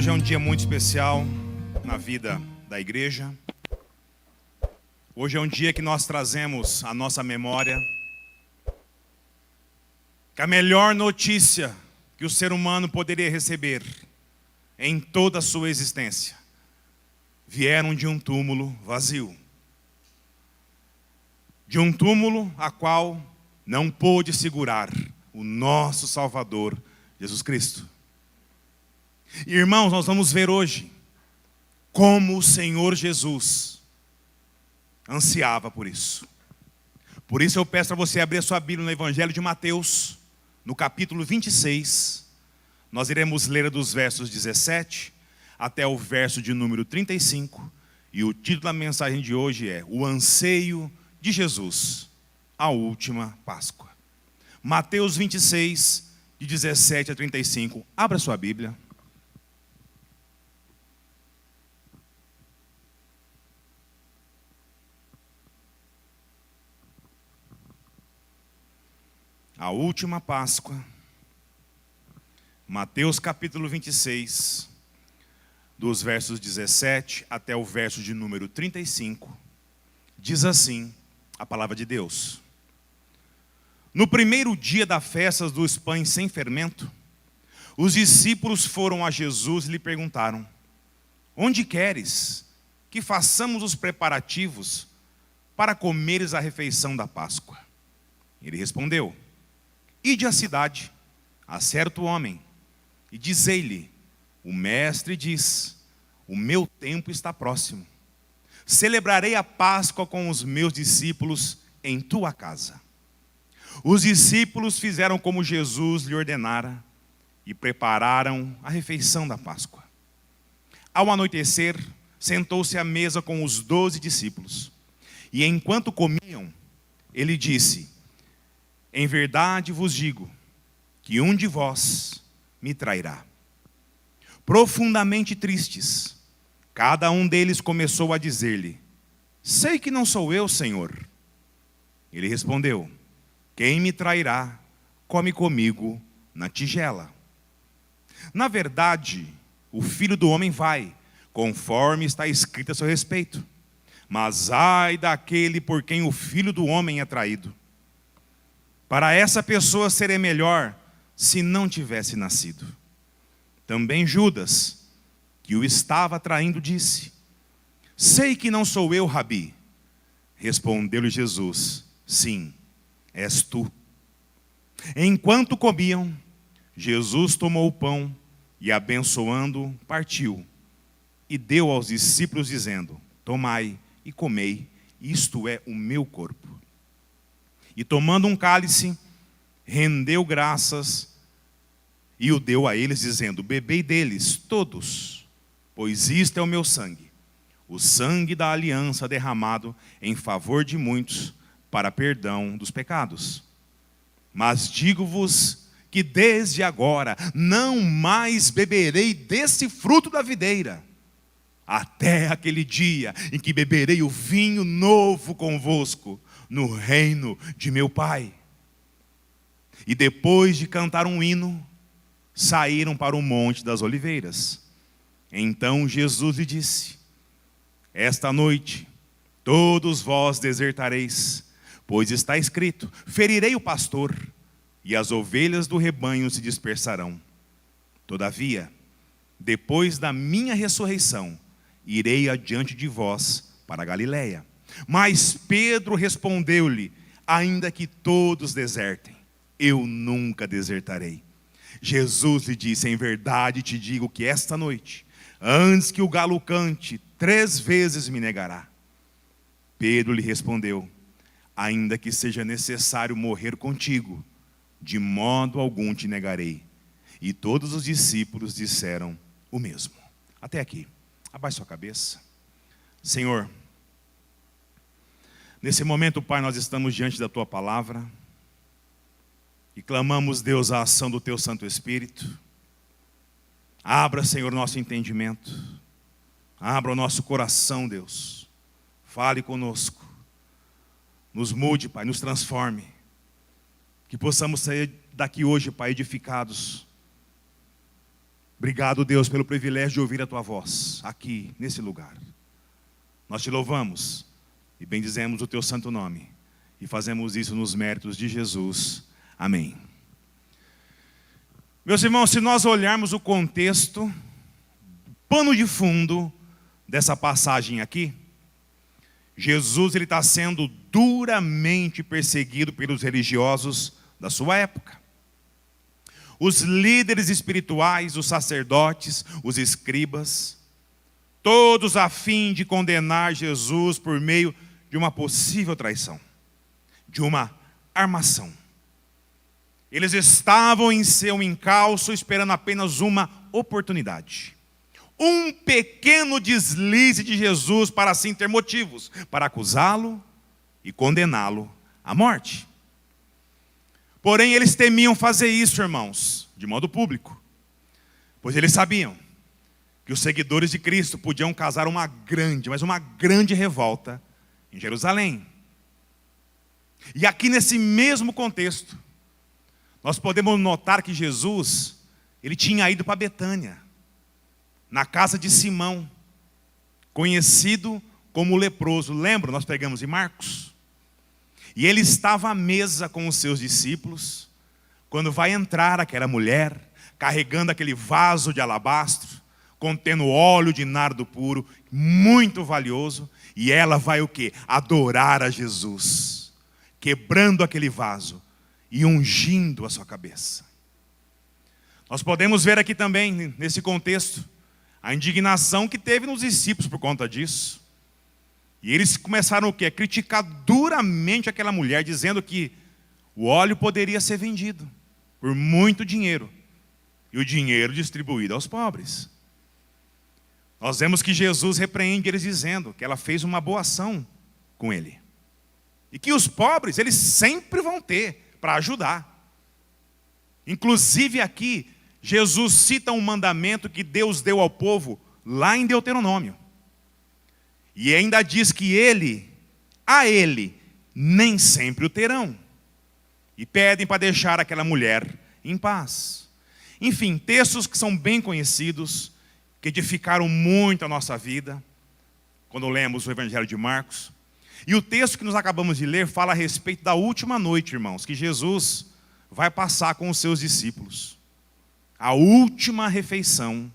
Hoje é um dia muito especial na vida da igreja. Hoje é um dia que nós trazemos à nossa memória que a melhor notícia que o ser humano poderia receber em toda a sua existência vieram de um túmulo vazio. De um túmulo a qual não pôde segurar o nosso Salvador, Jesus Cristo. Irmãos, nós vamos ver hoje como o Senhor Jesus ansiava por isso. Por isso eu peço para você abrir a sua Bíblia no Evangelho de Mateus, no capítulo 26. Nós iremos ler dos versos 17 até o verso de número 35. E o título da mensagem de hoje é O Anseio de Jesus, a Última Páscoa. Mateus 26, de 17 a 35. Abra sua Bíblia. A última Páscoa, Mateus capítulo 26, dos versos 17 até o verso de número 35, diz assim a palavra de Deus. No primeiro dia da festa dos pães sem fermento, os discípulos foram a Jesus e lhe perguntaram: onde queres que façamos os preparativos para comeres a refeição da Páscoa? Ele respondeu: ide à cidade, a certo homem, e dizei-lhe: o mestre diz, o meu tempo está próximo. Celebrarei a Páscoa com os meus discípulos em tua casa. Os discípulos fizeram como Jesus lhe ordenara e prepararam a refeição da Páscoa. Ao anoitecer, sentou-se à mesa com os 12 discípulos. E enquanto comiam, ele disse: em verdade vos digo que um de vós me trairá. Profundamente tristes, cada um deles começou a dizer-lhe: sei que não sou eu, Senhor. Ele respondeu: quem me trairá, come comigo na tigela. Na verdade, o Filho do Homem vai, conforme está escrito a seu respeito. Mas ai daquele por quem o Filho do Homem é traído. Para essa pessoa seria melhor se não tivesse nascido. Também Judas, que o estava traindo, disse: sei que não sou eu, Rabi. Respondeu-lhe Jesus: sim, és tu. Enquanto comiam, Jesus tomou o pão e, abençoando, partiu e deu aos discípulos, dizendo: tomai e comei, isto é o meu corpo. E tomando um cálice, rendeu graças e o deu a eles, dizendo: bebei deles todos, pois isto é o meu sangue, o sangue da aliança derramado em favor de muitos para perdão dos pecados. Mas digo-vos que desde agora não mais beberei desse fruto da videira, até aquele dia em que beberei o vinho novo convosco no reino de meu Pai. E depois de cantar um hino, saíram para o Monte das Oliveiras. Então Jesus lhe disse: esta noite todos vós desertareis, pois está escrito: ferirei o pastor, e as ovelhas do rebanho se dispersarão. Todavia, depois da minha ressurreição, irei adiante de vós para a Galiléia. Mas Pedro respondeu-lhe: ainda que todos desertem, eu nunca desertarei. Jesus lhe disse: em verdade te digo que esta noite, antes que o galo cante, 3 vezes me negará. Pedro lhe respondeu: ainda que seja necessário morrer contigo, de modo algum te negarei. E todos os discípulos disseram o mesmo. Até aqui. Abaixe sua cabeça. Senhor, nesse momento, Pai, nós estamos diante da Tua palavra e clamamos, Deus, a ação do Teu Santo Espírito. Abra, Senhor, nosso entendimento. Abra o nosso coração, Deus. Fale conosco. Nos mude, Pai, nos transforme. Que possamos sair daqui hoje, Pai, edificados Obrigado, Deus, pelo privilégio de ouvir a tua voz aqui, nesse lugar. Nós te louvamos e bendizemos o teu santo nome. E fazemos isso nos méritos de Jesus. Amém. Meus irmãos, se nós olharmos o contexto, pano de fundo dessa passagem aqui, Jesus está sendo duramente perseguido pelos religiosos da sua época. Os líderes espirituais, os sacerdotes, os escribas, todos a fim de condenar Jesus por meio de uma possível traição, de uma armação. Eles estavam em seu encalço esperando apenas uma oportunidade. Um pequeno deslize de Jesus para assim ter motivos para acusá-lo e condená-lo à morte. Porém, eles temiam fazer isso, irmãos, de modo público, pois eles sabiam que os seguidores de Cristo podiam causar uma grande revolta em Jerusalém. E aqui nesse mesmo contexto, nós podemos notar que Jesus, ele tinha ido para Betânia, na casa de Simão, conhecido como o leproso. Lembra? Nós pegamos em Marcos. E ele estava à mesa com os seus discípulos, quando vai entrar aquela mulher, carregando aquele vaso de alabastro, contendo óleo de nardo puro, muito valioso, e ela vai o quê? Adorar a Jesus, quebrando aquele vaso e ungindo a sua cabeça. Nós podemos ver aqui também, nesse contexto, a indignação que teve nos discípulos por conta disso. E eles começaram o quê? A criticar duramente aquela mulher, dizendo que o óleo poderia ser vendido por muito dinheiro, e o dinheiro distribuído aos pobres. Nós vemos que Jesus repreende eles dizendo que ela fez uma boa ação com ele. E que os pobres, eles sempre vão ter para ajudar. Inclusive aqui, Jesus cita um mandamento que Deus deu ao povo lá em Deuteronômio. E ainda diz que a ele, nem sempre o terão. E pedem para deixar aquela mulher em paz. Enfim, textos que são bem conhecidos, que edificaram muito a nossa vida, quando lemos o Evangelho de Marcos. E o texto que nós acabamos de ler fala a respeito da última noite, irmãos, que Jesus vai passar com os seus discípulos. A última refeição,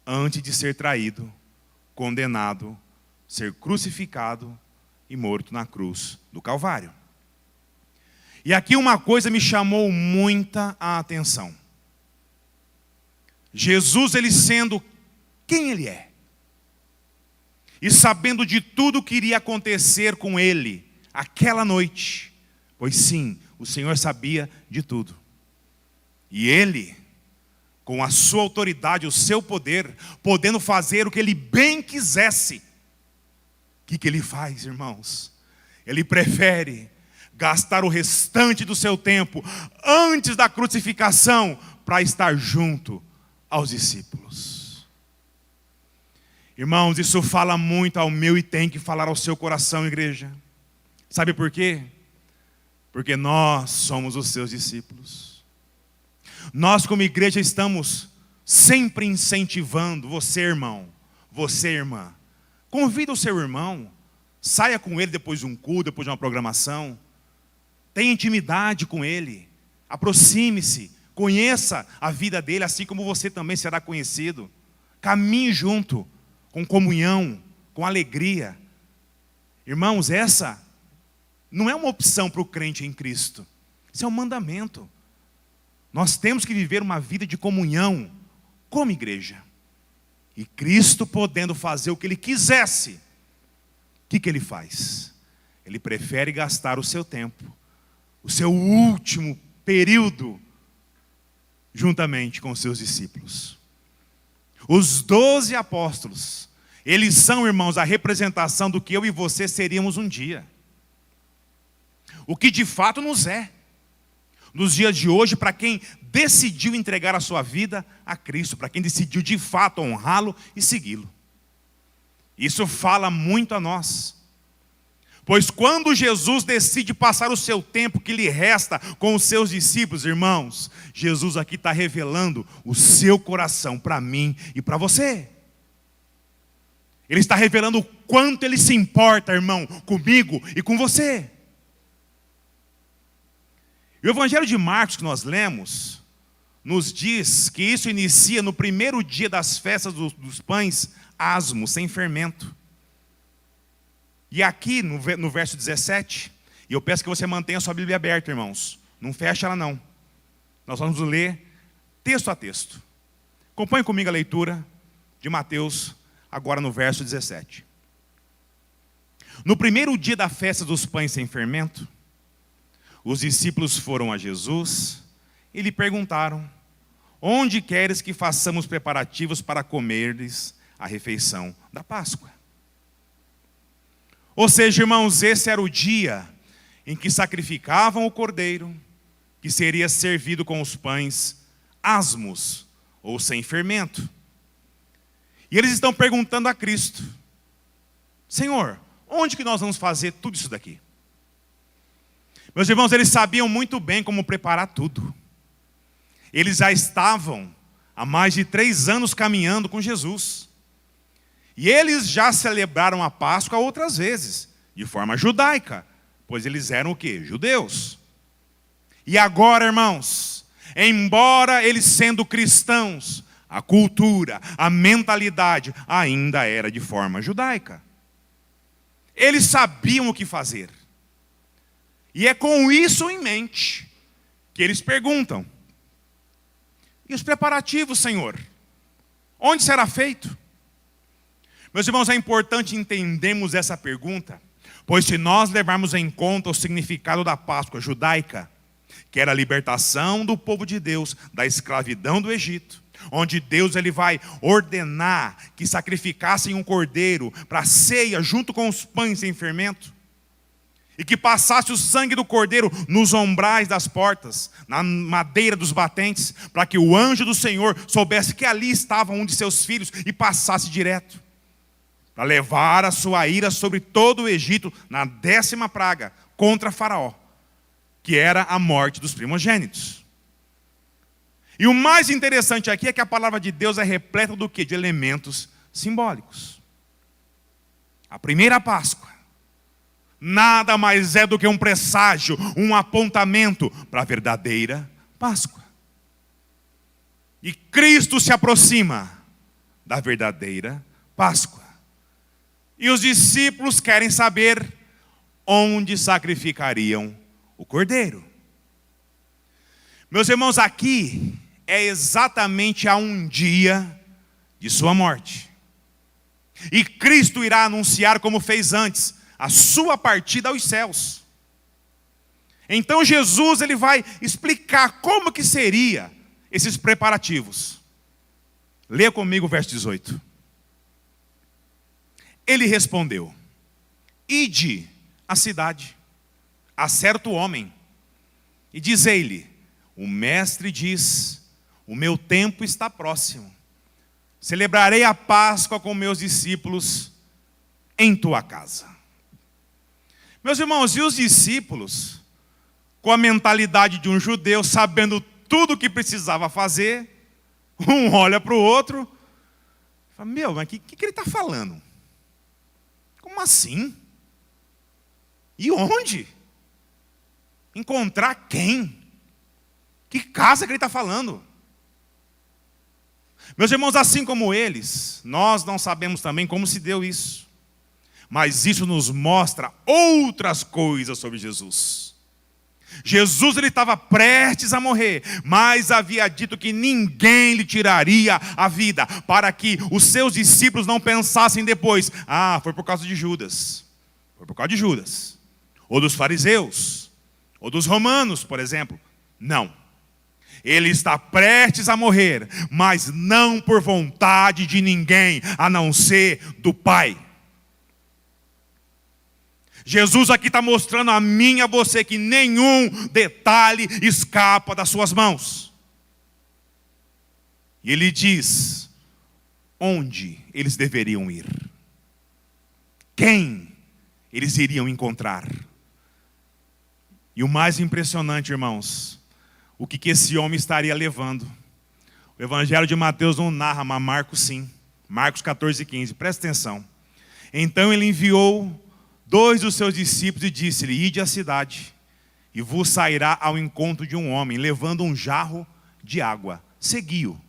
antes de ser traído, condenado, ser crucificado e morto na cruz do Calvário. E aqui uma coisa me chamou muita a atenção. Jesus, ele sendo quem ele é, e sabendo de tudo que iria acontecer com ele aquela noite, pois sim, o Senhor sabia de tudo. E ele, com a sua autoridade, o seu poder, podendo fazer o que ele bem quisesse, o que ele faz, irmãos? Ele prefere gastar o restante do seu tempo antes da crucificação para estar junto aos discípulos. Irmãos, isso fala muito ao meu e tem que falar ao seu coração, igreja. Sabe por quê? Porque nós somos os seus discípulos. Nós como igreja estamos sempre incentivando você, irmão, você, irmã. Convida o seu irmão, saia com ele depois de um culto, depois de uma programação. Tenha intimidade com ele, aproxime-se, conheça a vida dele, assim como você também será conhecido. Caminhe junto, com comunhão, com alegria. Irmãos, essa não é uma opção para o crente em Cristo. Isso é um mandamento. Nós temos que viver uma vida de comunhão como igreja. E Cristo podendo fazer o que ele quisesse, o que ele faz? Ele prefere gastar o seu tempo, o seu último período, juntamente com os seus discípulos. Os 12 apóstolos, eles são, irmãos, a representação do que eu e você seríamos um dia. O que de fato nos é. Nos dias de hoje, para quem decidiu entregar a sua vida a Cristo, para quem decidiu de fato honrá-lo e segui-lo. Isso fala muito a nós. Pois quando Jesus decide passar o seu tempo que lhe resta com os seus discípulos, irmãos, Jesus aqui está revelando o seu coração para mim e para você. Ele está revelando o quanto Ele se importa, irmão, comigo e com você. E o Evangelho de Marcos que nós lemos, nos diz que isso inicia no primeiro dia das festas dos pães asmos, sem fermento. E aqui no verso 17, e eu peço que você mantenha a sua Bíblia aberta, irmãos. Não feche ela não. Nós vamos ler texto a texto. Acompanhe comigo a leitura de Mateus, agora no verso 17. No primeiro dia da festa dos pães sem fermento, os discípulos foram a Jesus e lhe perguntaram: onde queres que façamos preparativos para comerdes a refeição da Páscoa? Ou seja, irmãos, esse era o dia em que sacrificavam o cordeiro, que seria servido com os pães asmos, ou sem fermento. E eles estão perguntando a Cristo: Senhor, onde que nós vamos fazer tudo isso daqui? Meus irmãos, eles sabiam muito bem como preparar tudo. Eles já estavam há mais de 3 anos caminhando com Jesus. E eles já celebraram a Páscoa outras vezes, de forma judaica, pois eles eram o quê? Judeus. E agora, irmãos, embora eles sendo cristãos, a cultura, a mentalidade ainda era de forma judaica. Eles sabiam o que fazer. E é com isso em mente que eles perguntam: e os preparativos, Senhor? Onde será feito? Meus irmãos, é importante entendermos essa pergunta, pois se nós levarmos em conta o significado da Páscoa judaica, que era a libertação do povo de Deus da escravidão do Egito, onde Deus ele vai ordenar que sacrificassem um cordeiro para a ceia junto com os pães sem fermento, e que passasse o sangue do cordeiro nos umbrais das portas, na madeira dos batentes, para que o anjo do Senhor soubesse que ali estava um de seus filhos e passasse direto, para levar a sua ira sobre todo o Egito na 10ª praga contra Faraó, que era a morte dos primogênitos. E o mais interessante aqui é que a palavra de Deus é repleta do quê? De elementos simbólicos. A primeira Páscoa nada mais é do que um presságio, um apontamento para a verdadeira Páscoa. E Cristo se aproxima da verdadeira Páscoa. E os discípulos querem saber onde sacrificariam o cordeiro. Meus irmãos, aqui é exatamente a um dia de sua morte. E Cristo irá anunciar, como fez antes, a sua partida aos céus. Então Jesus ele vai explicar como que seria esses preparativos. Leia comigo o verso 18. Ele respondeu: ide à cidade, a certo homem, e dizei-lhe: o mestre diz, o meu tempo está próximo. Celebrarei a Páscoa com meus discípulos em tua casa. Meus irmãos, e os discípulos, com a mentalidade de um judeu, sabendo tudo o que precisava fazer, um olha para o outro e fala: meu, mas o que ele está falando? Como assim? E onde? Encontrar quem? Que casa que ele está falando? Meus irmãos, assim como eles, nós não sabemos também como se deu isso. Mas isso nos mostra outras coisas sobre Jesus. Jesus ele estava prestes a morrer, mas havia dito que ninguém lhe tiraria a vida, para que os seus discípulos não pensassem depois: ah, foi por causa de Judas. Foi por causa de Judas. Ou dos fariseus. Ou dos romanos, por exemplo. Não. Ele está prestes a morrer, mas não por vontade de ninguém, a não ser do Pai. Jesus aqui está mostrando a mim e a você que nenhum detalhe escapa das suas mãos. E ele diz onde eles deveriam ir, quem eles iriam encontrar. E o mais impressionante, irmãos, o que esse homem estaria levando. O Evangelho de Mateus não narra, mas Marcos sim. Marcos 14:15, presta atenção. Então ele enviou 2 dos seus discípulos e disse-lhe: ide à cidade, e vos sairá ao encontro de um homem, levando um jarro de água. Segui-o.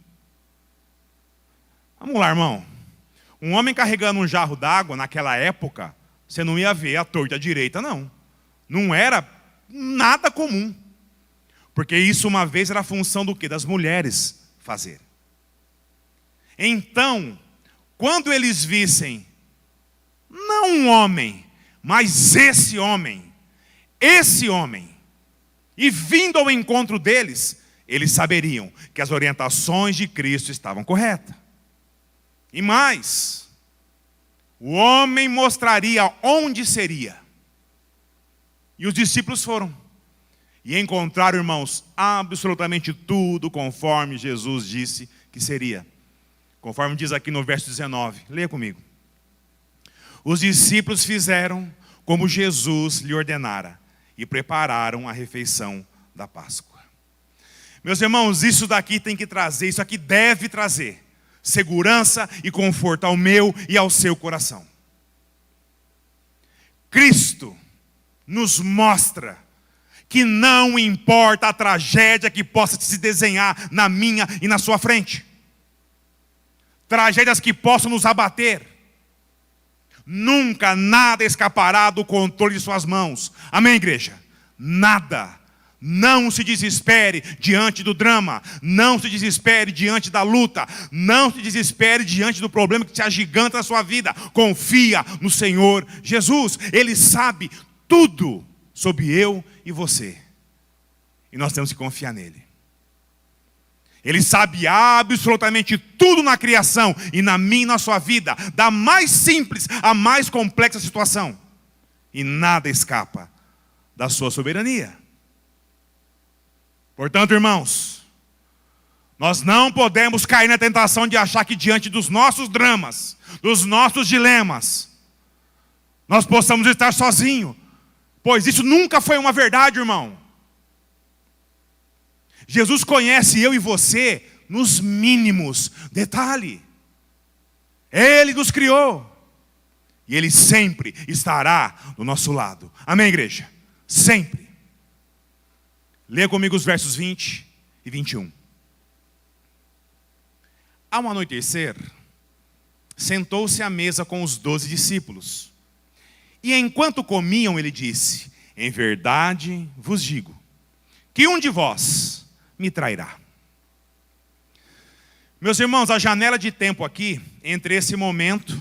Vamos lá, irmão. Um homem carregando um jarro d'água, naquela época, você não ia ver a torta à direita, não. Não era nada comum. Porque isso uma vez era função do quê? Das mulheres fazer. Então, quando eles vissem, não um homem, mas esse homem, e vindo ao encontro deles, eles saberiam que as orientações de Cristo estavam corretas. E mais, o homem mostraria onde seria. E os discípulos foram. E encontraram, irmãos, absolutamente tudo conforme Jesus disse que seria. Conforme diz aqui no verso 19. Leia comigo. Os discípulos fizeram como Jesus lhe ordenara e prepararam a refeição da Páscoa. Meus irmãos, isso daqui tem que trazer, isso aqui deve trazer segurança e conforto ao meu e ao seu coração. Cristo nos mostra que não importa a tragédia que possa se desenhar na minha e na sua frente. Tragédias que possam nos abater. Nunca nada escapará do controle de suas mãos. Amém, igreja? Nada. Não se desespere diante do drama. Não se desespere diante da luta. Não se desespere diante do problema que te agiganta na sua vida. Confia no Senhor Jesus. Ele sabe tudo sobre eu e você. E nós temos que confiar nele. Ele sabe absolutamente tudo na criação e na minha e na sua vida, da mais simples à mais complexa situação. E nada escapa da sua soberania. Portanto, irmãos, nós não podemos cair na tentação de achar que diante dos nossos dramas, dos nossos dilemas, nós possamos estar sozinhos. Pois isso nunca foi uma verdade, irmão. Jesus conhece eu e você nos mínimos detalhes. Ele nos criou. E Ele sempre estará do nosso lado. Amém, igreja? Sempre. Leia comigo os versos 20 e 21. Ao anoitecer, sentou-se à mesa com os 12 discípulos. E enquanto comiam, ele disse: em verdade vos digo, que um de vós me trairá. Meus irmãos, a janela de tempo aqui, entre esse momento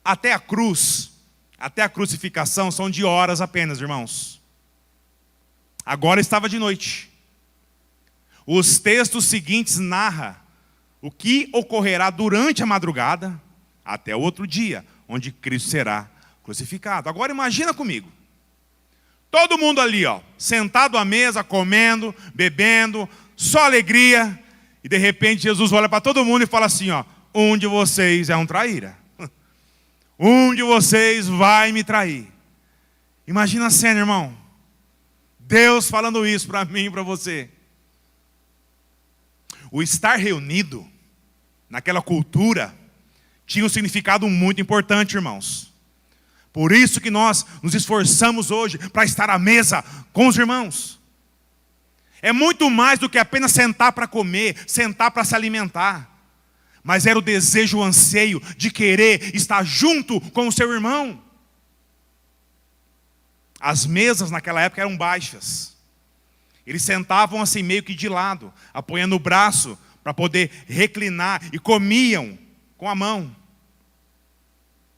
até a cruz, até a crucificação, são de horas apenas, irmãos. Agora estava de noite. Os textos seguintes narram o que ocorrerá durante a madrugada até o outro dia, onde Cristo será crucificado. Agora imagina comigo. Todo mundo ali, sentado à mesa, comendo, bebendo, só alegria. E de repente Jesus olha para todo mundo e fala assim, um de vocês é um traíra. Um de vocês vai me trair. Imagina a cena, irmão. Deus falando isso para mim e para você. O estar reunido naquela cultura tinha um significado muito importante, irmãos. Por isso que nós nos esforçamos hoje para estar à mesa com os irmãos. É muito mais do que apenas sentar para comer, sentar para se alimentar. Mas era o desejo, o anseio de querer estar junto com o seu irmão. As mesas naquela época eram baixas. Eles sentavam assim meio que de lado, apoiando o braço para poder reclinar e comiam com a mão.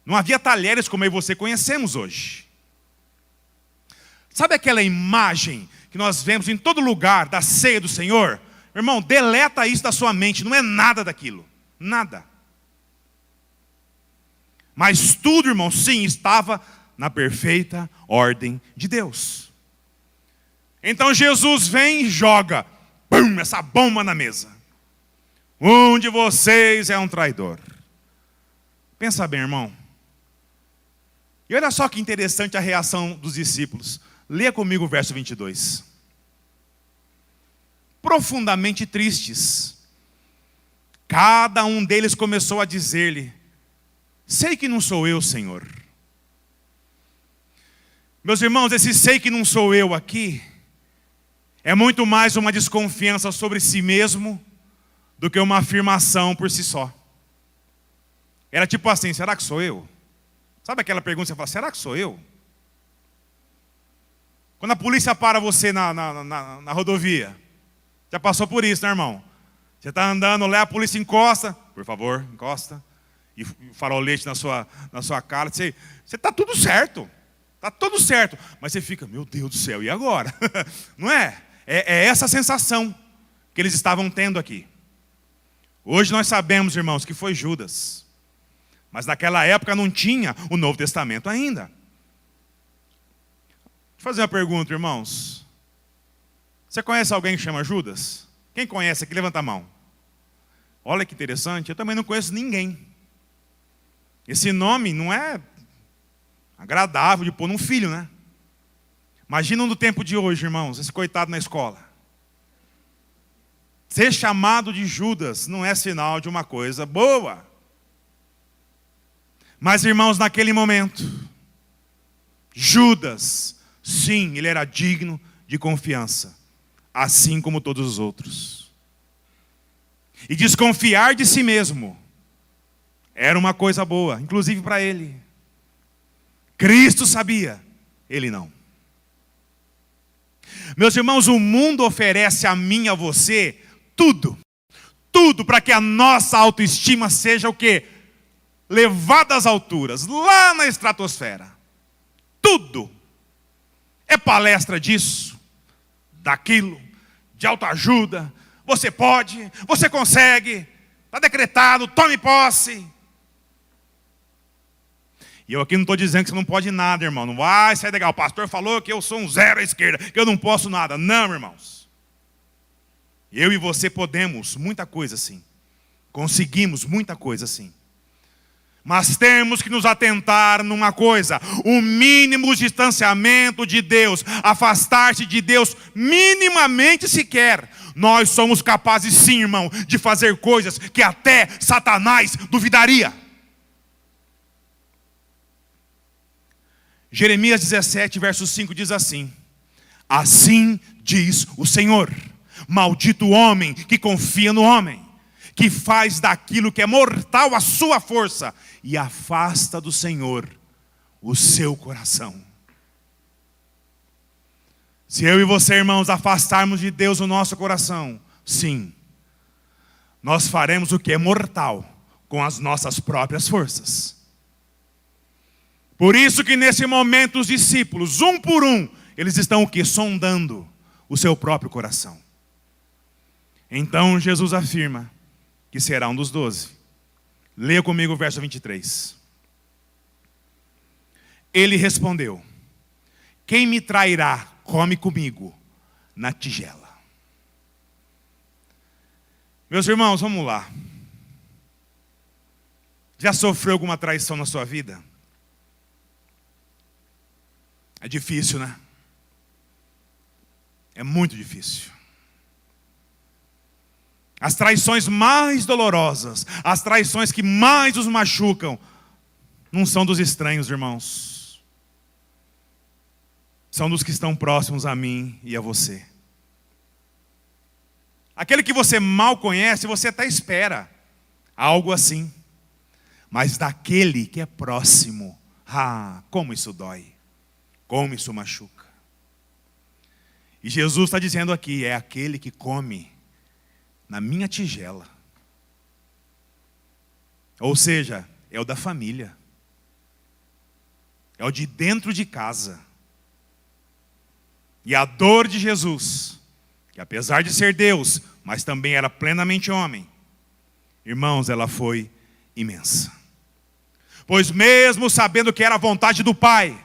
Não havia talheres como eu e você conhecemos hoje. Sabe aquela imagem que nós vemos em todo lugar da ceia do Senhor? Irmão, deleta isso da sua mente, não é nada daquilo. Nada. Mas tudo, irmão, sim, estava na perfeita ordem de Deus. Então Jesus vem e joga essa bomba na mesa. Um de vocês é um traidor. Pensa bem, irmão. E olha só que interessante a reação dos discípulos. Leia comigo o verso 22. Profundamente tristes, cada um deles começou a dizer-lhe: sei que não sou eu, Senhor. Meus irmãos, esse sei que não sou eu aqui é muito mais uma desconfiança sobre si mesmo do que uma afirmação por si só. Era tipo assim: será que sou eu? Sabe aquela pergunta que você fala: será que sou eu? Quando a polícia para você na rodovia, já passou por isso, né, irmão? Você está andando lá, a polícia encosta, por favor, encosta, e o farolete na sua cara, você está tudo certo. Está tudo certo, mas você fica: meu Deus do céu, e agora? Não é? É essa sensação que eles estavam tendo aqui. Hoje nós sabemos, irmãos, que foi Judas. Mas naquela época não tinha o Novo Testamento ainda. Deixa eu fazer uma pergunta, irmãos. Você conhece alguém que chama Judas? Quem conhece aqui? Levanta a mão. Olha que interessante, eu também não conheço ninguém. Esse nome não é agradável de pôr num filho, né? Imagina no tempo de hoje, irmãos, esse coitado na escola. Ser chamado de Judas não é sinal de uma coisa boa. Mas, irmãos, naquele momento, Judas, sim, ele era digno de confiança, assim como todos os outros. E desconfiar de si mesmo era uma coisa boa, inclusive para ele. Cristo sabia, ele não. Meus irmãos, o mundo oferece a mim e a você tudo para que a nossa autoestima seja o quê? Levada às alturas, lá na estratosfera. Tudo. É palestra disso, daquilo, de autoajuda. Você pode, você consegue, está decretado, tome posse. E eu aqui não estou dizendo que você não pode nada, irmão. Não vai sair legal. O pastor falou que eu sou um zero à esquerda, que eu não posso nada. Não, irmãos. Eu e você podemos muita coisa assim. Conseguimos muita coisa assim. Mas temos que nos atentar numa coisa: o mínimo distanciamento de Deus, afastar-se de Deus minimamente sequer. Nós somos capazes sim, irmão, de fazer coisas que até Satanás duvidaria. Jeremias 17, verso 5 diz assim: assim diz o Senhor, maldito o homem que confia no homem, que faz daquilo que é mortal a sua força e afasta do Senhor o seu coração. Se eu e você, irmãos, afastarmos de Deus o nosso coração, sim, nós faremos o que é mortal com as nossas próprias forças. Por isso que nesse momento os discípulos, um por um, eles estão o quê? Sondando o seu próprio coração. Então Jesus afirma que será um dos 12. Leia comigo o verso 23. Ele respondeu: quem me trairá, come comigo na tigela. Meus irmãos, vamos lá. Já sofreu alguma traição na sua vida? É difícil, né? É muito difícil. As traições mais dolorosas, as traições que mais os machucam, não são dos estranhos, irmãos. São dos que estão próximos a mim e a você. Aquele que você mal conhece, você até espera algo assim. Mas daquele que é próximo, como isso dói. Como isso machuca. E Jesus está dizendo aqui: é aquele que come na minha tigela. Ou seja, é o da família. É o de dentro de casa. E a dor de Jesus, que apesar de ser Deus, mas também era plenamente homem, irmãos, ela foi imensa. Pois mesmo sabendo que era a vontade do Pai,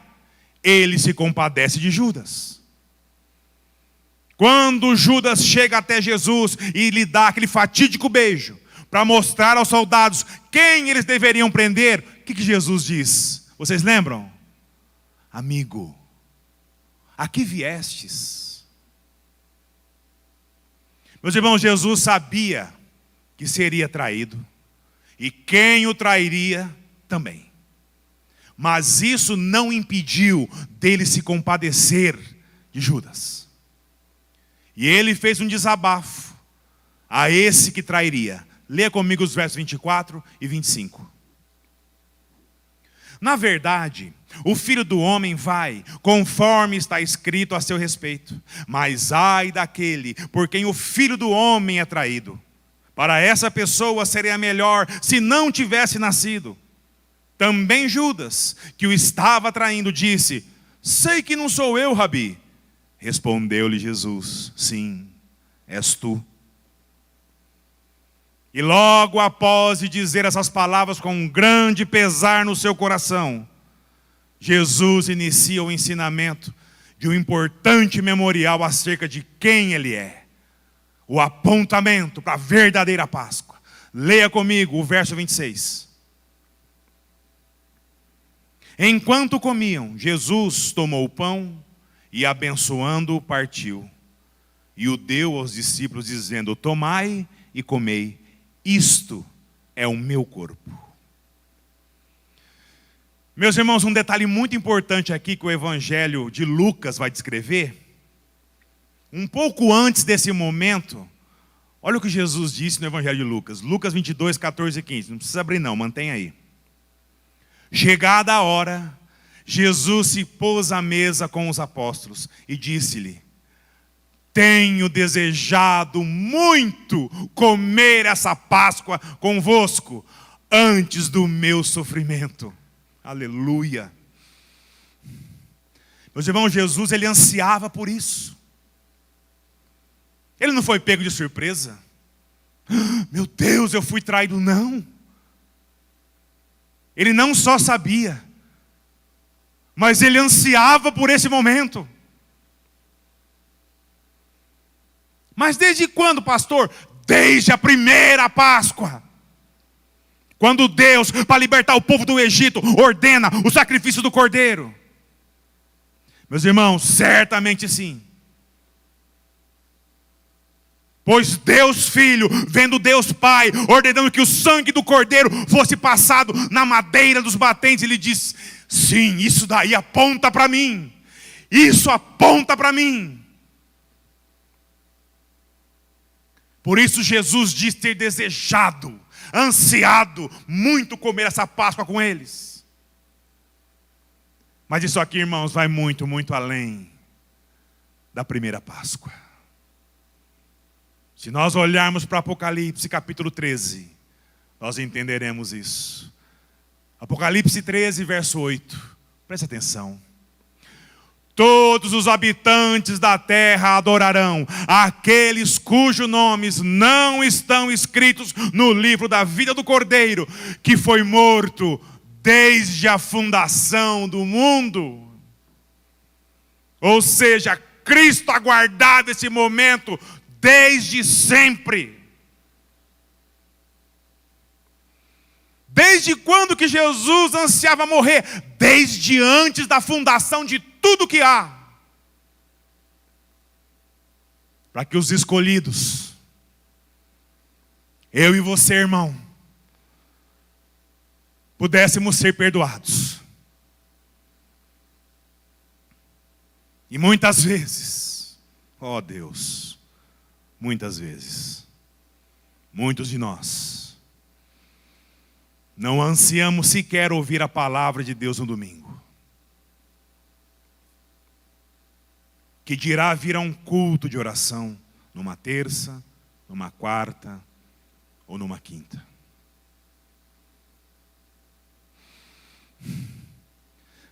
ele se compadece de Judas. Quando Judas chega até Jesus e lhe dá aquele fatídico beijo, para mostrar aos soldados quem eles deveriam prender, o que Jesus diz? Vocês lembram? amigo, a que viestes? Meus irmãos, Jesus sabia que seria traído, e quem o trairia também. Mas isso não impediu dele se compadecer de Judas. E ele fez um desabafo a esse que trairia. Leia comigo os versos 24 e 25. Na verdade, o Filho do Homem vai, conforme está escrito a seu respeito. Mas ai daquele por quem o Filho do Homem é traído. Para essa pessoa seria melhor se não tivesse nascido. Também Judas, que o estava traindo, disse: sei que não sou eu, Rabi. Respondeu-lhe Jesus: sim, és tu. E logo após de dizer essas palavras com um grande pesar no seu coração, Jesus inicia o ensinamento de um importante memorial acerca de quem ele é. O apontamento para a verdadeira Páscoa. Leia comigo o verso 26. Enquanto comiam, Jesus tomou o pão e, abençoando-o, partiu. E o deu aos discípulos, dizendo: tomai e comei, isto é o meu corpo. Meus irmãos, um detalhe muito importante aqui que o Evangelho de Lucas vai descrever. Um pouco antes desse momento, olha o que Jesus disse no Evangelho de Lucas. Lucas 22, 14 e 15. Não precisa abrir não, mantém aí. Chegada a hora, Jesus se pôs à mesa com os apóstolos e disse-lhe: tenho desejado muito comer essa Páscoa convosco antes do meu sofrimento. Aleluia. Meus irmãos, Jesus, ele ansiava por isso. Ele não foi pego de surpresa. Meu Deus, eu fui traído, não. Ele não só sabia, mas ele ansiava por esse momento. Mas desde quando, pastor? Desde a primeira Páscoa. Quando Deus, para libertar o povo do Egito, ordena o sacrifício do cordeiro. Meus irmãos, certamente sim. Pois Deus Filho, vendo Deus Pai, ordenando que o sangue do cordeiro fosse passado na madeira dos batentes, ele diz: sim, isso daí aponta para mim. Isso aponta para mim. Por isso Jesus diz ter desejado, ansiado muito comer essa Páscoa com eles. Mas isso aqui, irmãos, vai muito, muito além da primeira Páscoa. Se nós olharmos para Apocalipse capítulo 13, nós entenderemos isso. Apocalipse 13, verso 8. Preste atenção. Todos os habitantes da terra adorarão aqueles cujos nomes não estão escritos no livro da vida do Cordeiro, que foi morto desde a fundação do mundo. Ou seja, Cristo aguardava esse momento desde sempre. Desde quando que Jesus ansiava morrer? Desde antes da fundação de tudo que há. Para que os escolhidos, eu e você, irmão, pudéssemos ser perdoados. E muitas vezes, ó Deus, muitas vezes, muitos de nós não ansiamos sequer ouvir a palavra de Deus no domingo. Que dirá vir a um culto de oração numa terça, numa quarta ou numa quinta.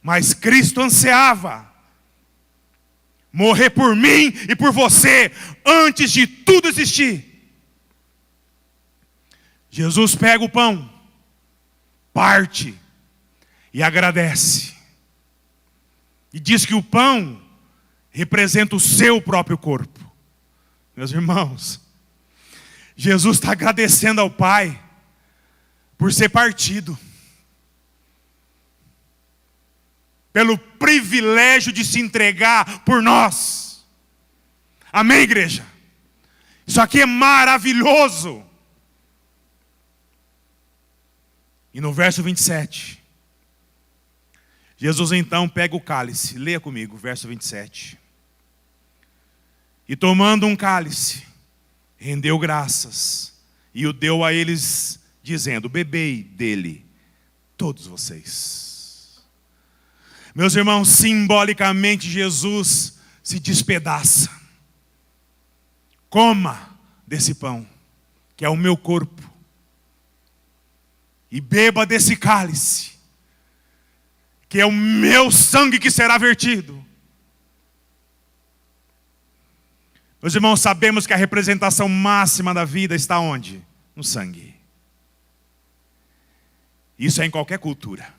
Mas Cristo ansiava morrer por mim e por você antes de tudo existir. Jesus pega o pão, parte e agradece. E diz que o pão representa o seu próprio corpo. Meus irmãos, Jesus está agradecendo ao Pai por ser partido. pelo privilégio de se entregar por nós. Amém, igreja? Isso aqui é maravilhoso. E no verso 27, Jesus então pega o cálice. Leia comigo, verso 27. E tomando um cálice, rendeu graças e o deu a eles, dizendo: bebei dele, todos vocês. Meus irmãos, simbolicamente Jesus se despedaça. Coma desse pão, que é o meu corpo, e beba desse cálice, que é o meu sangue que será vertido. Meus irmãos, sabemos que a representação máxima da vida está onde? No sangue. Isso é em qualquer cultura.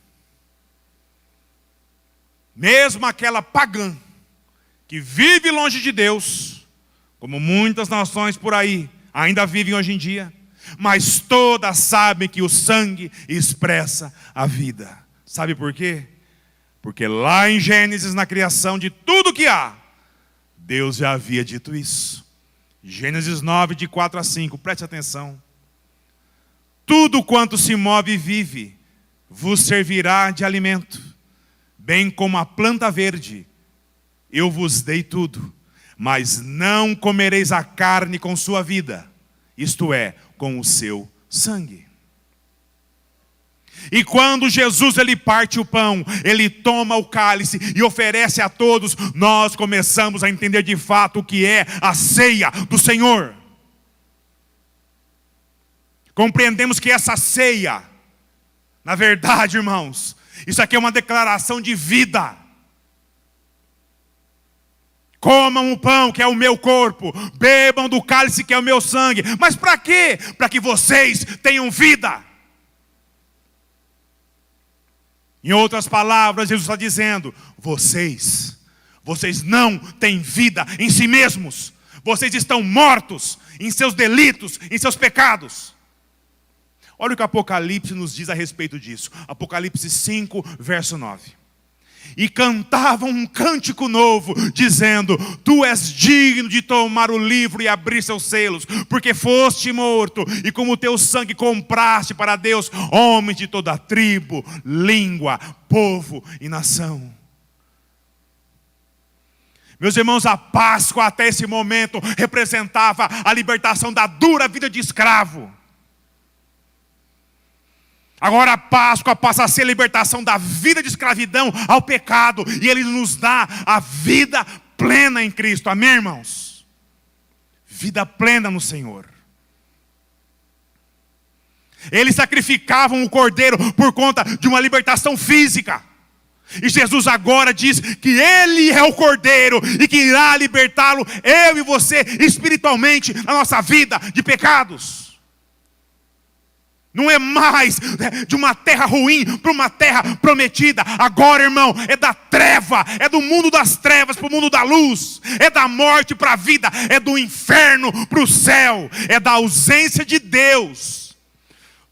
Mesmo aquela pagã que vive longe de Deus, como muitas nações por aí ainda vivem hoje em dia, mas todas sabem que o sangue expressa a vida. Sabe por quê? Porque lá em Gênesis, na criação de tudo que há, Deus já havia dito isso. Gênesis 9, de 4 a 5, preste atenção. Tudo quanto se move e vive vos servirá de alimento, bem como a planta verde. Eu vos dei tudo, mas não comereis a carne com sua vida, isto é, com o seu sangue. E quando Jesus ele parte o pão, ele toma o cálice e oferece a todos, nós começamos a entender de fato o que é a ceia do Senhor. Compreendemos que essa ceia, na verdade, irmãos, isso aqui é uma declaração de vida. Comam o pão, que é o meu corpo, bebam do cálice, que é o meu sangue. Mas para quê? Para que vocês tenham vida. Em outras palavras, Jesus está dizendo: vocês não têm vida em si mesmos. Vocês estão mortos em seus delitos, em seus pecados. Olha o que Apocalipse nos diz a respeito disso. Apocalipse 5, verso 9. E cantavam um cântico novo, dizendo: tu és digno de tomar o livro e abrir seus selos, porque foste morto, e com o teu sangue compraste para Deus homens de toda tribo, língua, povo e nação. Meus irmãos, a Páscoa até esse momento representava a libertação da dura vida de escravo. Agora a Páscoa passa a ser a libertação da vida de escravidão ao pecado. E Ele nos dá a vida plena em Cristo. Amém, irmãos? Vida plena no Senhor. Eles sacrificavam o cordeiro por conta de uma libertação física. E Jesus agora diz que Ele é o cordeiro e que irá libertá-lo, eu e você, espiritualmente, na nossa vida de pecados. Não é mais de uma terra ruim para uma terra prometida. Agora, irmão, é da treva, é do mundo das trevas para o mundo da luz. É da morte para a vida, é do inferno para o céu. É da ausência de Deus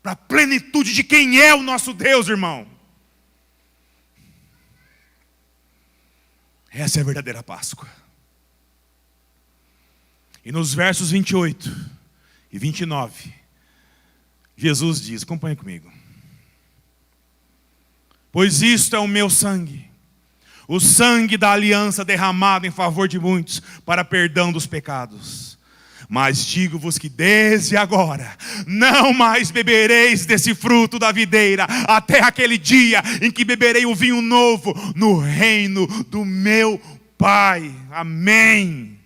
para a plenitude de quem é o nosso Deus, irmão. Essa é a verdadeira Páscoa. E nos versos 28 e 29... Jesus diz, acompanhe comigo: pois isto é o meu sangue, o sangue da aliança derramado em favor de muitos para perdão dos pecados. Mas digo-vos que desde agora não mais bebereis desse fruto da videira, até aquele dia em que beberei o vinho novo no reino do meu Pai. Amém.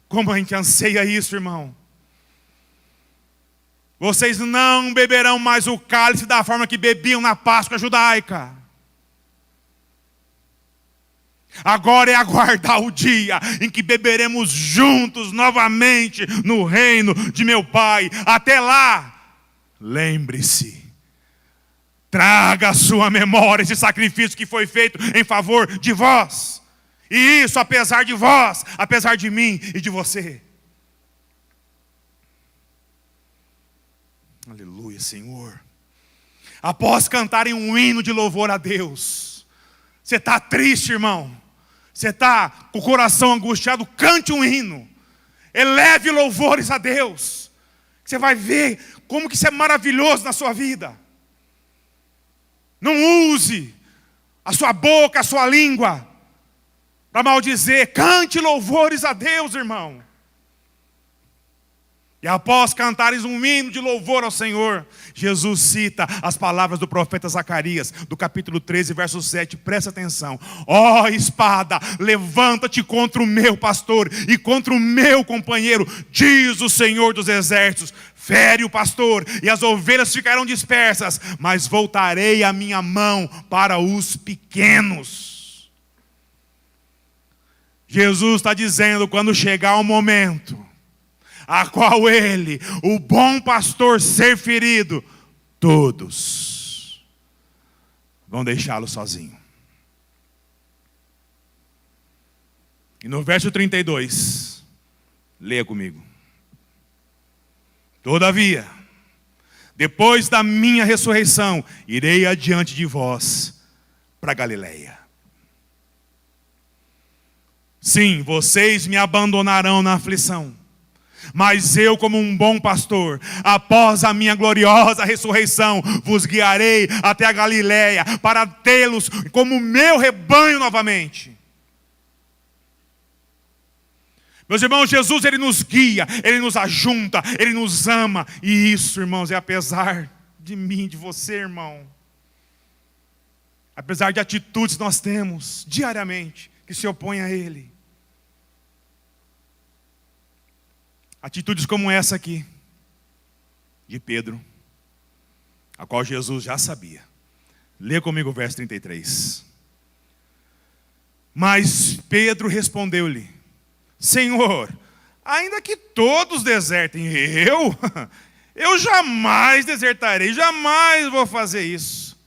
Como a gente anseia isso, irmão. Vocês não beberão mais o cálice da forma que bebiam na Páscoa judaica. Agora é aguardar o dia em que beberemos juntos novamente no reino de meu Pai. Até lá, lembre-se, traga à sua memória esse sacrifício que foi feito em favor de vós. E isso apesar de vós, apesar de mim e de você. Aleluia, Senhor. Após cantarem um hino de louvor a Deus, Você está triste, irmão. Você está com o coração angustiado, cante um hino. Eleve louvores a Deus. Você vai ver como que isso é maravilhoso na sua vida. Não use a sua boca, a sua língua para maldizer. Cante louvores a Deus, irmão. E após cantares um hino de louvor ao Senhor, Jesus cita as palavras do profeta Zacarias, do capítulo 13, verso 7. Presta atenção. Ó espada, levanta-te contra o meu pastor e contra o meu companheiro, diz o Senhor dos exércitos. Fere o pastor e as ovelhas ficarão dispersas, mas voltarei a minha mão para os pequenos. Jesus está dizendo, quando chegar o momento a qual ele, o bom pastor, ser ferido, todos vão deixá-lo sozinho. E no verso 32, leia comigo. Todavia, depois da minha ressurreição, irei adiante de vós para Galileia. Sim, vocês me abandonarão na aflição, mas eu, como um bom pastor, após a minha gloriosa ressurreição, vos guiarei até a Galileia, para tê-los como meu rebanho novamente. Meus irmãos, Jesus, Ele nos guia, Ele nos ajunta, Ele nos ama. E isso, irmãos, é apesar de mim, de você, irmão. Apesar de atitudes que nós temos diariamente que se opõem a Ele. Atitudes como essa aqui, de Pedro, a qual Jesus já sabia. Lê comigo o verso 33. Mas Pedro respondeu-lhe: Senhor, ainda que todos desertem, eu jamais desertarei, jamais vou fazer isso.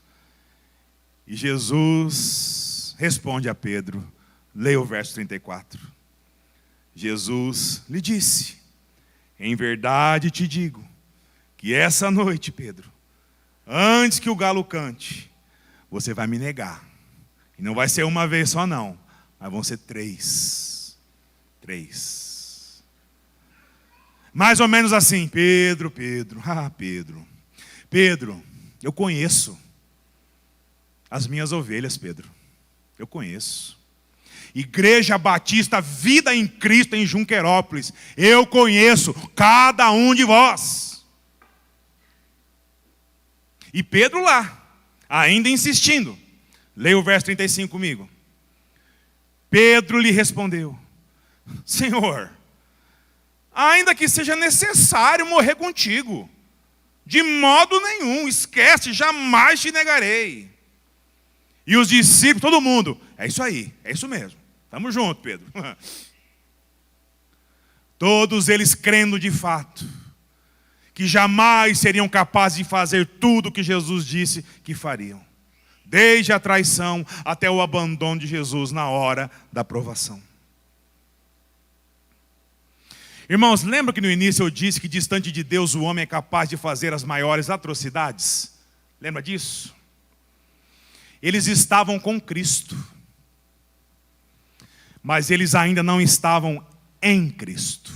E Jesus responde a Pedro, leia o verso 34. Jesus lhe disse: em verdade te digo, que essa noite, Pedro, antes que o galo cante, você vai me negar. E não vai ser uma vez só não, mas vão ser 3. Mais ou menos assim, Pedro, eu conheço as minhas ovelhas, Pedro, eu conheço. Igreja Batista Vida em Cristo em Junquerópolis, eu conheço cada um de vós. E Pedro lá, ainda insistindo, leia o verso 35 comigo. Pedro lhe respondeu: Senhor, ainda que seja necessário morrer contigo, de modo nenhum, esquece, jamais te negarei. E os discípulos, todo mundo, é isso aí, é isso mesmo. Tamo junto, Pedro. Todos eles crendo de fato que jamais seriam capazes de fazer tudo o que Jesus disse que fariam, desde a traição até o abandono de Jesus na hora da provação. Irmãos, lembra que no início eu disse que distante de Deus o homem é capaz de fazer as maiores atrocidades? Lembra disso? Eles estavam com Cristo, mas eles ainda não estavam em Cristo.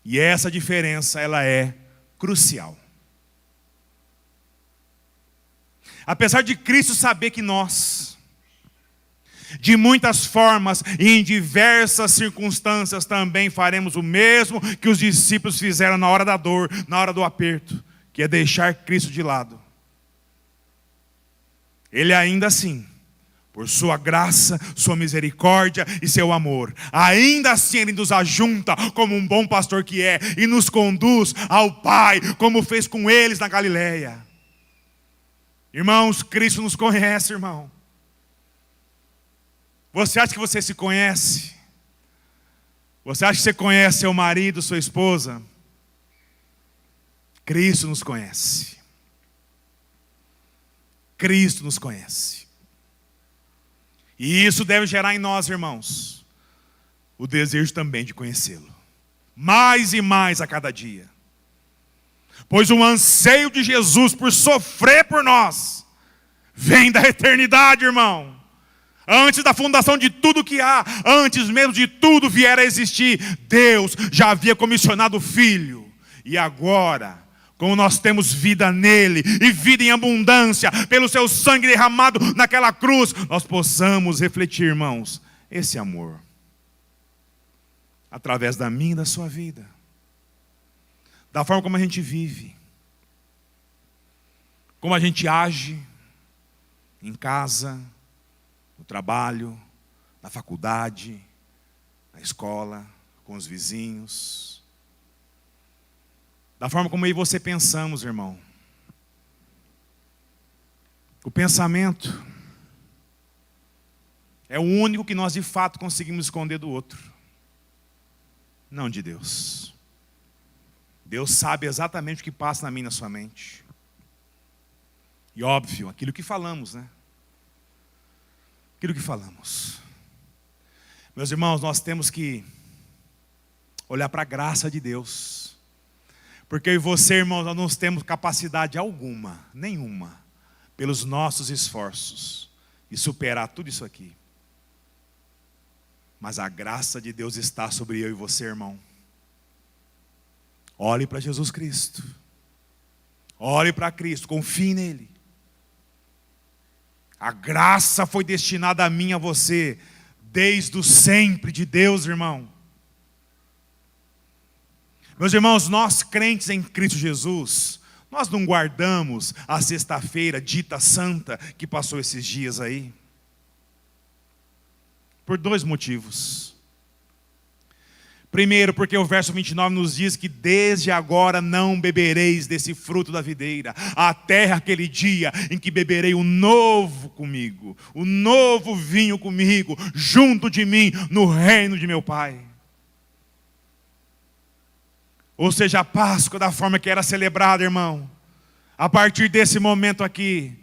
E essa diferença, ela é crucial. Apesar de Cristo saber que nós, de muitas formas e em diversas circunstâncias, também faremos o mesmo que os discípulos fizeram na hora da dor, na hora do aperto, que é deixar Cristo de lado. Ele ainda assim, por sua graça, sua misericórdia e seu amor, ainda assim Ele nos ajunta como um bom pastor que é, e nos conduz ao Pai, como fez com eles na Galileia. Irmãos, Cristo nos conhece, irmão. Você acha que você se conhece? Você acha que você conhece seu marido, sua esposa? Cristo nos conhece. Cristo nos conhece. E isso deve gerar em nós, irmãos, o desejo também de conhecê-lo. Mais e mais a cada dia. Pois o anseio de Jesus por sofrer por nós vem da eternidade, irmão. Antes da fundação de tudo que há, antes mesmo de tudo vier a existir, Deus já havia comissionado o Filho. E agora, como nós temos vida nele, e vida em abundância, pelo seu sangue derramado naquela cruz, nós possamos refletir, irmãos, esse amor, através da minha e da sua vida, da forma como a gente vive, como a gente age, em casa, no trabalho, na faculdade, na escola, com os vizinhos. Da forma como eu e você pensamos, irmão. O pensamento é o único que nós de fato conseguimos esconder do outro. Não de Deus. Deus sabe exatamente o que passa na minha e na sua mente. E óbvio, aquilo que falamos, né? Aquilo que falamos. Meus irmãos, nós temos que olhar para a graça de Deus. Porque eu e você, irmãos, nós não temos capacidade alguma, nenhuma, pelos nossos esforços, de superar tudo isso aqui. Mas a graça de Deus está sobre eu e você, irmão. Olhe para Jesus Cristo. Olhe para Cristo, confie nele. A graça foi destinada a mim e a você, desde o sempre de Deus, irmão. Meus irmãos, nós crentes em Cristo Jesus, nós não guardamos a sexta-feira dita santa que passou esses dias aí. Por dois motivos. Primeiro, porque o verso 29 nos diz que desde agora não bebereis desse fruto da videira, até aquele dia em que beberei o novo comigo, o novo vinho comigo, junto de mim, no reino de meu Pai. Ou seja, a Páscoa da forma que era celebrada, irmão, a partir desse momento aqui,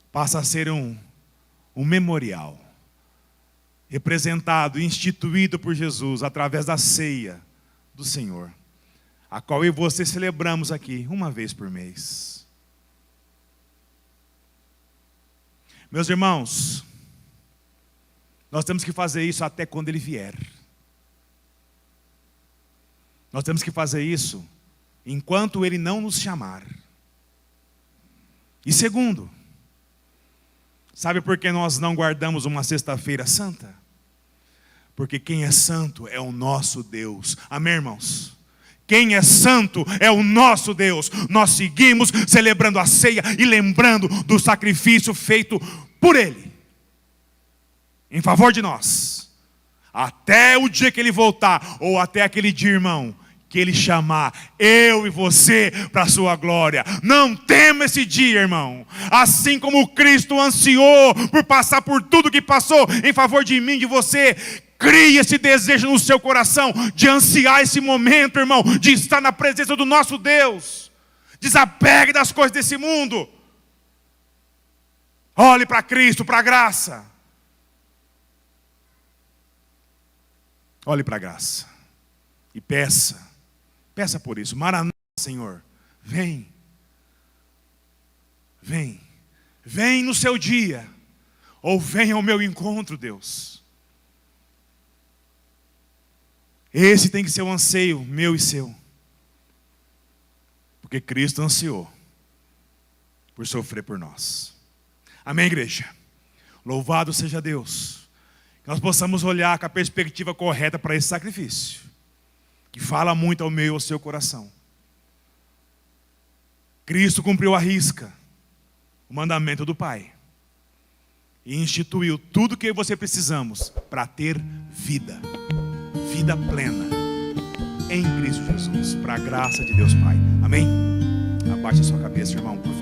passa a ser um memorial. Representado, instituído por Jesus, através da ceia do Senhor, a qual eu e você celebramos aqui, uma vez por mês. Meus irmãos, nós temos que fazer isso até quando Ele vier. Nós temos que fazer isso enquanto Ele não nos chamar. E segundo, sabe por que nós não guardamos uma sexta-feira santa? Porque quem é santo é o nosso Deus. Amém, irmãos? Quem é santo é o nosso Deus. Nós seguimos celebrando a ceia e lembrando do sacrifício feito por Ele, em favor de nós, até o dia que Ele voltar, ou até aquele dia, irmão, que Ele chamar eu e você para a sua glória. Não tema esse dia, irmão. Assim como Cristo ansiou por passar por tudo que passou em favor de mim e de você, crie esse desejo no seu coração de ansiar esse momento, irmão, de estar na presença do nosso Deus. Desapegue das coisas desse mundo. Olhe para Cristo, para a graça. Olhe para a graça e peça. Peça por isso. Maranata, Senhor, vem. Vem. Vem no seu dia. Ou vem ao meu encontro, Deus. Esse tem que ser o anseio meu e seu. Porque Cristo ansiou por sofrer por nós. Amém, igreja? Louvado seja Deus. Que nós possamos olhar com a perspectiva correta para esse sacrifício, que fala muito ao meu e ao seu coração. Cristo cumpriu à risca o mandamento do Pai e instituiu tudo o que você precisamos para ter vida. Vida plena em Cristo Jesus, para a graça de Deus Pai. Amém? Abaixe a sua cabeça, irmão, por favor.